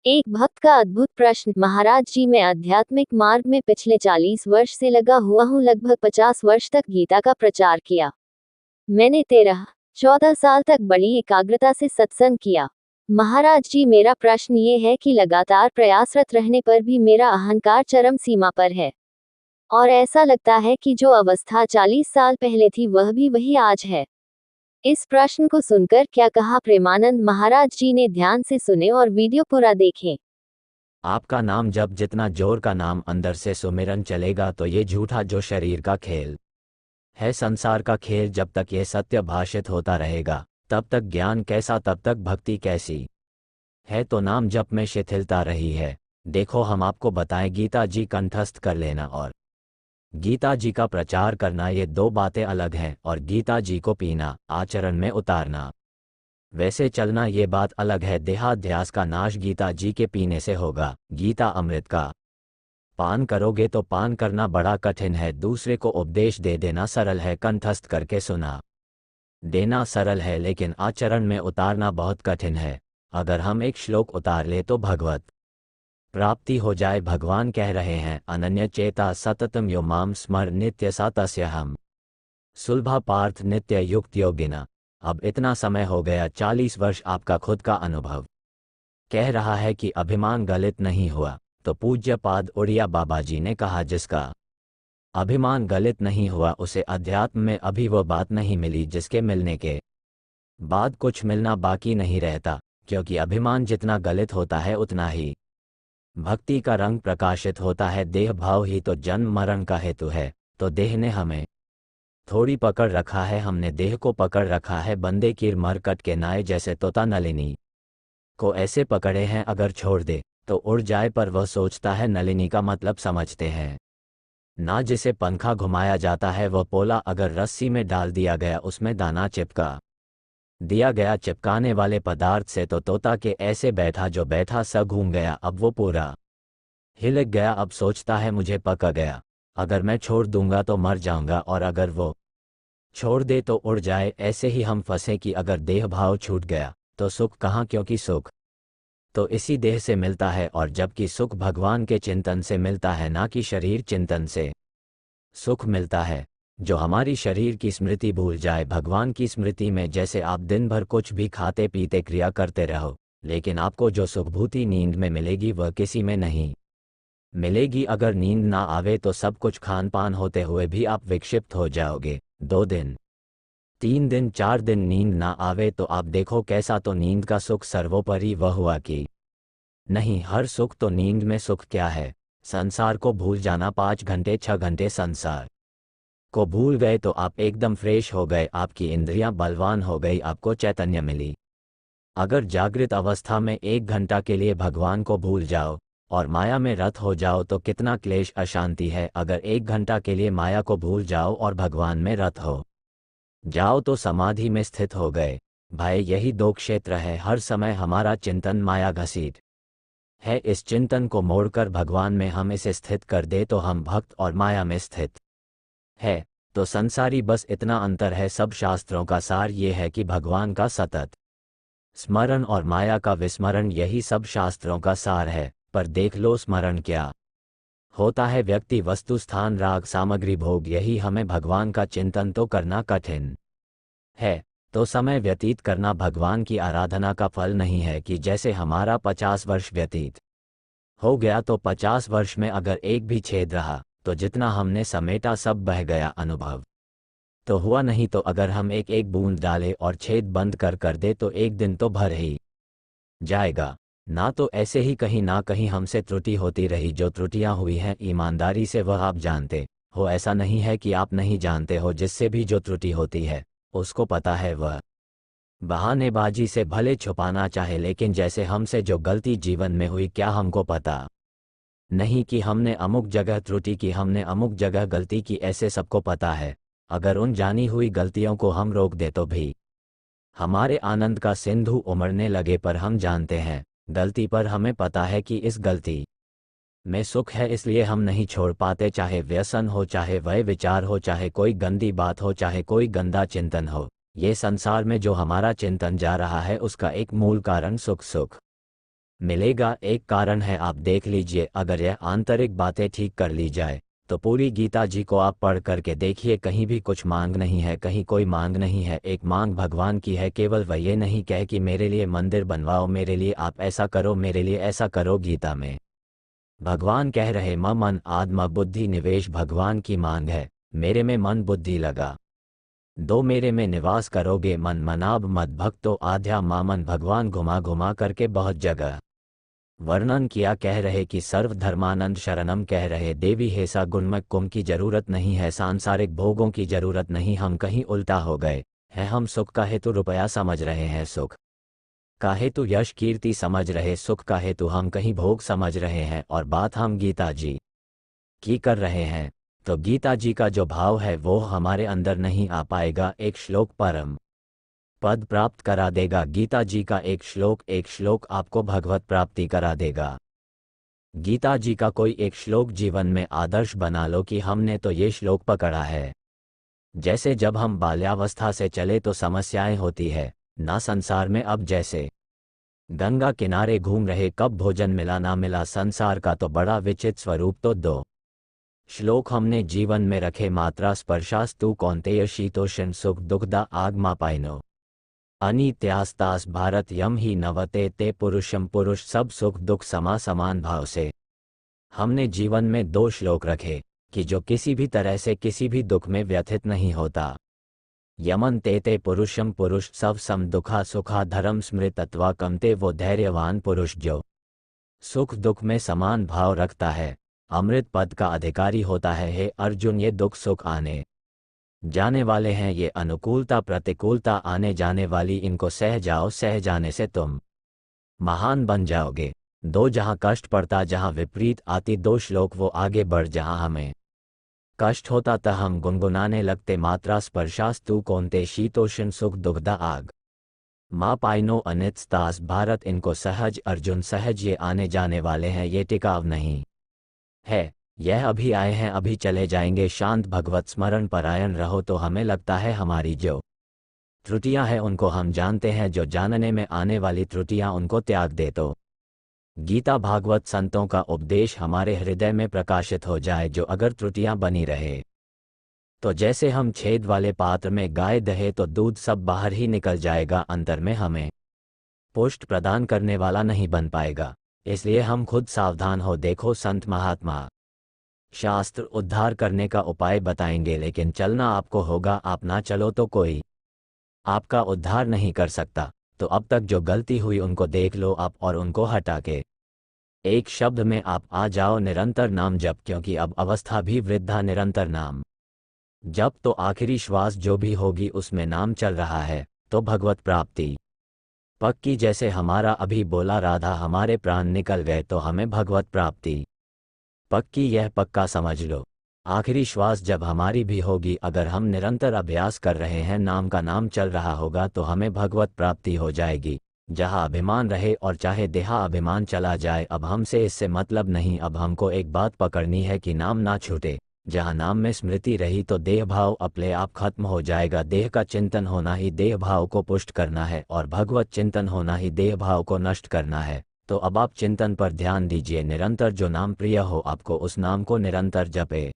एक भक्त का अद्भुत प्रश्न। महाराज जी, मैं आध्यात्मिक मार्ग में पिछले 40 वर्ष से लगा हुआ हूँ। लगभग 50 वर्ष तक गीता का प्रचार किया। मैंने 13-14 साल तक बड़ी एकाग्रता से सत्संग किया। महाराज जी, मेरा प्रश्न ये है कि लगातार प्रयासरत रहने पर भी मेरा अहंकार चरम सीमा पर है और ऐसा लगता है कि जो अवस्था 40 साल पहले थी वह भी वही आज है। इस प्रश्न को सुनकर क्या कहा प्रेमानंद महाराज जी ने, ध्यान से सुने और वीडियो पूरा देखें। आपका नाम जब जितना जोर का नाम अंदर से सुमिरन चलेगा तो ये झूठा जो शरीर का खेल है, संसार का खेल, जब तक ये सत्य भाषित होता रहेगा तब तक ज्ञान कैसा, तब तक भक्ति कैसी है। तो नाम जप में शिथिलता रही है। देखो, हम आपको बताएं, गीता जी कंठस्थ कर लेना और गीता जी का प्रचार करना, ये दो बातें अलग हैं। और गीता जी को पीना, आचरण में उतारना, वैसे चलना, ये बात अलग है। देहाध्यास का नाश गीता जी के पीने से होगा। गीता अमृत का पान करोगे तो पान करना बड़ा कठिन है, दूसरे को उपदेश दे देना सरल है, कंठस्थ करके सुना देना सरल है, लेकिन आचरण में उतारना बहुत कठिन है। अगर हम एक श्लोक उतार ले तो भगवत प्राप्ति हो जाए। भगवान कह रहे हैं, अनन्य चेता सततम यो माम स्मर नित्य सा तस्य हम सुलभा पार्थ नित्य युक्त योगिना। अब इतना समय हो गया, 40 वर्ष, आपका खुद का अनुभव कह रहा है कि अभिमान गलित नहीं हुआ। तो पूज्य पाद उड़िया बाबा जी ने कहा, जिसका अभिमान गलित नहीं हुआ उसे अध्यात्म में अभी वो बात नहीं मिली जिसके मिलने के बाद कुछ मिलना बाकी नहीं रहता। क्योंकि अभिमान जितना गलित होता है उतना ही भक्ति का रंग प्रकाशित होता है। देह भाव ही तो जन्म मरण का हेतु है। तो देह ने हमें थोड़ी पकड़ रखा है, हमने देह को पकड़ रखा है। बंदे कीर मरकट के नाए जैसे तोता नलिनी को ऐसे पकड़े हैं, अगर छोड़ दे तो उड़ जाए, पर वह सोचता है नलिनी का मतलब समझते हैं ना। जिसे पंखा घुमाया जाता है वह पोला अगर रस्सी में डाल दिया गया, उसमें दाना चिपका दिया गया चिपकाने वाले पदार्थ से, तो तोता के ऐसे बैठा जो बैठा सा घूम गया। अब वो पूरा हिल गया, अब सोचता है मुझे पक गया, अगर मैं छोड़ दूंगा तो मर जाऊंगा, और अगर वो छोड़ दे तो उड़ जाए। ऐसे ही हम फंसे कि अगर देह भाव छूट गया तो सुख कहाँ, क्योंकि सुख तो इसी देह से मिलता है, और जबकि सुख भगवान के चिंतन से मिलता है, ना कि शरीर चिंतन से सुख मिलता है। जो हमारी शरीर की स्मृति भूल जाए भगवान की स्मृति में, जैसे आप दिन भर कुछ भी खाते पीते क्रिया करते रहो, लेकिन आपको जो सुखभूति नींद में मिलेगी वह किसी में नहीं मिलेगी। अगर नींद ना आवे तो सब कुछ खान पान होते हुए भी आप विक्षिप्त हो जाओगे। 2 दिन 3 दिन 4 दिन नींद ना आवे तो आप देखो कैसा। तो नींद का सुख सर्वोपरि वह हुआ कि नहीं, हर सुख तो नींद में सुख क्या है, संसार को भूल जाना। 5 घंटे 6 घंटे संसार को भूल गए तो आप एकदम फ्रेश हो गए, आपकी इंद्रियां बलवान हो गई, आपको चैतन्य मिली। अगर जागृत अवस्था में 1 घंटा के लिए भगवान को भूल जाओ और माया में रत हो जाओ तो कितना क्लेश अशांति है। अगर 1 घंटा के लिए माया को भूल जाओ और भगवान में रत हो जाओ तो समाधि में स्थित हो गए। भाई, यही 2 क्षेत्र है। हर समय हमारा चिंतन माया घसीट है, इस चिंतन को मोड़कर भगवान में हम इसे स्थित कर दे तो हम भक्त और माया में स्थित है। तो संसारी बस इतना अंतर है। सब शास्त्रों का सार ये है कि भगवान का सतत स्मरण और माया का विस्मरण, यही सब शास्त्रों का सार है। पर देख लो, स्मरण क्या होता है? व्यक्ति, वस्तु, स्थान, राग, सामग्री, भोग, यही हमें भगवान का चिंतन तो करना कठिन है। तो समय व्यतीत करना भगवान की आराधना का फल नहीं है कि जैसे हमारा 50 वर्ष व्यतीत हो गया तो 50 वर्ष में अगर एक भी छेद रहा तो जितना हमने समेटा सब बह गया। अनुभव तो हुआ नहीं। तो अगर हम एक एक बूंद डालें और छेद बंद कर दे तो एक दिन तो भर ही जाएगा ना। तो ऐसे ही कहीं ना कहीं हमसे त्रुटि होती रही। जो त्रुटियां हुई हैं ईमानदारी से वह आप जानते हो, ऐसा नहीं है कि आप नहीं जानते हो। जिससे भी जो त्रुटि होती है उसको पता है, वह बहानेबाजी से भले छुपाना चाहे, लेकिन जैसे हमसे जो गलती जीवन में हुई, क्या हमको पता नहीं कि हमने अमुक जगह त्रुटि की, हमने अमुक जगह गलती की? ऐसे सबको पता है। अगर उन जानी हुई गलतियों को हम रोक दे तो भी हमारे आनंद का सिंधु उमड़ने लगे। पर हम जानते हैं गलती पर, हमें पता है कि इस गलती में सुख है, इसलिए हम नहीं छोड़ पाते। चाहे व्यसन हो, चाहे वह विचार हो, चाहे कोई गंदी बात हो, चाहे कोई गंदा चिंतन हो, ये संसार में जो हमारा चिंतन जा रहा है उसका एक मूल कारण सुख मिलेगा। एक कारण है, आप देख लीजिए, अगर यह आंतरिक बातें ठीक कर ली जाए तो पूरी गीता जी को आप पढ़ करके देखिए, कहीं भी कुछ मांग नहीं है, कहीं कोई मांग नहीं है। एक मांग भगवान की है, केवल वह ये नहीं कहे कि मेरे लिए मंदिर बनवाओ, मेरे लिए आप ऐसा करो, मेरे लिए ऐसा करो। गीता में भगवान कह रहे मन आत्म बुद्धि निवेश, भगवान की मांग है मेरे में मन बुद्धि लगा दो, मेरे में निवास करोगे मन मनाब मद भक्तो आध्या मामन। भगवान घुमा घुमा करके बहुत जगह वर्णन किया, कह रहे कि सर्वधर्मानंद शरणम, कह रहे देवी हेसा गुणमक कुम की जरूरत नहीं है, सांसारिक भोगों की जरूरत नहीं। हम कहीं उल्टा हो गए हैं, हम सुख का हेतु रुपया समझ रहे हैं, सुख का हेतु यश कीर्ति समझ रहे, सुख का हेतु हम कहीं भोग समझ रहे हैं, और बात हम गीता जी की कर रहे हैं। तो गीता जी का जो भाव है वो हमारे अंदर नहीं आ पाएगा। एक श्लोक परम पद प्राप्त करा देगा, गीता जी का एक श्लोक आपको भगवत प्राप्ति करा देगा। गीता जी का कोई एक श्लोक जीवन में आदर्श बना लो कि हमने तो ये श्लोक पकड़ा है। जैसे जब हम बाल्यावस्था से चले तो समस्याएं होती है ना संसार में, अब जैसे गंगा किनारे घूम रहे, कब भोजन मिला ना मिला, संसार का तो बड़ा विचित्र स्वरूप। तो दो श्लोक हमने जीवन में रखे, मात्रा स्पर्शास्तु कौन्तेय शीतोष्ण सुख दुखदा आगमा पाइनो अनित्यास्तास भारत यम ही नवते ते पुरुषम, पुरुष सब सुख दुख समान भाव से। हमने जीवन में दो श्लोक रखे कि जो किसी भी तरह से किसी भी दुख में व्यथित नहीं होता। यमन ते पुरुषम, पुरुष सब सम दुखा सुखा धर्म स्मृतत्वा कमते, वो धैर्यवान पुरुष जो सुख दुख में समान भाव रखता है, अमृत पद का अधिकारी होता है। हे अर्जुन, ये दुख सुख आने जाने वाले हैं, ये अनुकूलता प्रतिकूलता आने जाने वाली, इनको सह जाओ, सह जाने से तुम महान बन जाओगे। दो जहां कष्ट पड़ता, जहां विपरीत आती, दो श्लोक वो आगे बढ़, जहां हमें कष्ट होता था हम गुनगुनाने लगते, मात्रा स्पर्शास्तु कौन्ते शीतोष्ण सुख दुखदा आग माँ पाइनो अनित्स्तास भारत, इनको सहज अर्जुन सहज, ये आने जाने वाले हैं, ये टिकाव नहीं है, यह अभी आए हैं अभी चले जाएंगे। शांत भगवत स्मरण परायण रहो। तो हमें लगता है हमारी जो त्रुटियां हैं उनको हम जानते हैं, जो जानने में आने वाली त्रुटियां उनको त्याग दे तो गीता भागवत संतों का उपदेश हमारे हृदय में प्रकाशित हो जाए। जो अगर त्रुटियां बनी रहे तो जैसे हम छेद वाले पात्र में गाय दहे तो दूध सब बाहर ही निकल जाएगा, अंतर में हमें पुष्ट प्रदान करने वाला नहीं बन पाएगा। इसलिए हम खुद सावधान हो। देखो संत महात्मा शास्त्र उद्धार करने का उपाय बताएंगे, लेकिन चलना आपको होगा, आप ना चलो तो कोई आपका उद्धार नहीं कर सकता। तो अब तक जो गलती हुई उनको देख लो आप, और उनको हटा के एक शब्द में आप आ जाओ, निरंतर नाम जप, क्योंकि अब अवस्था भी वृद्धा, निरंतर नाम जप तो आखिरी श्वास जो भी होगी उसमें नाम चल रहा है, तो भगवत प्राप्ति पक्की। जैसे हमारा अभी बोला राधा हमारे प्राण निकल गए, तो हमें भगवत प्राप्ति पक्की, यह पक्का समझ लो। आखिरी श्वास जब हमारी भी होगी, अगर हम निरंतर अभ्यास कर रहे हैं, नाम का नाम चल रहा होगा, तो हमें भगवत प्राप्ति हो जाएगी। जहाँ अभिमान रहे और चाहे देहा अभिमान चला जाए, अब हमसे इससे मतलब नहीं। अब हमको एक बात पकड़नी है कि नाम ना छूटे। जहाँ नाम में स्मृति रही तो देह भाव अपने आप खत्म हो जाएगा। देह का चिंतन होना ही देह भाव को पुष्ट करना है, और भगवत चिंतन होना ही देह भाव को नष्ट करना है। तो अब आप चिंतन पर ध्यान दीजिए, निरंतर जो नाम प्रिय हो आपको, उस नाम को निरंतर जपे।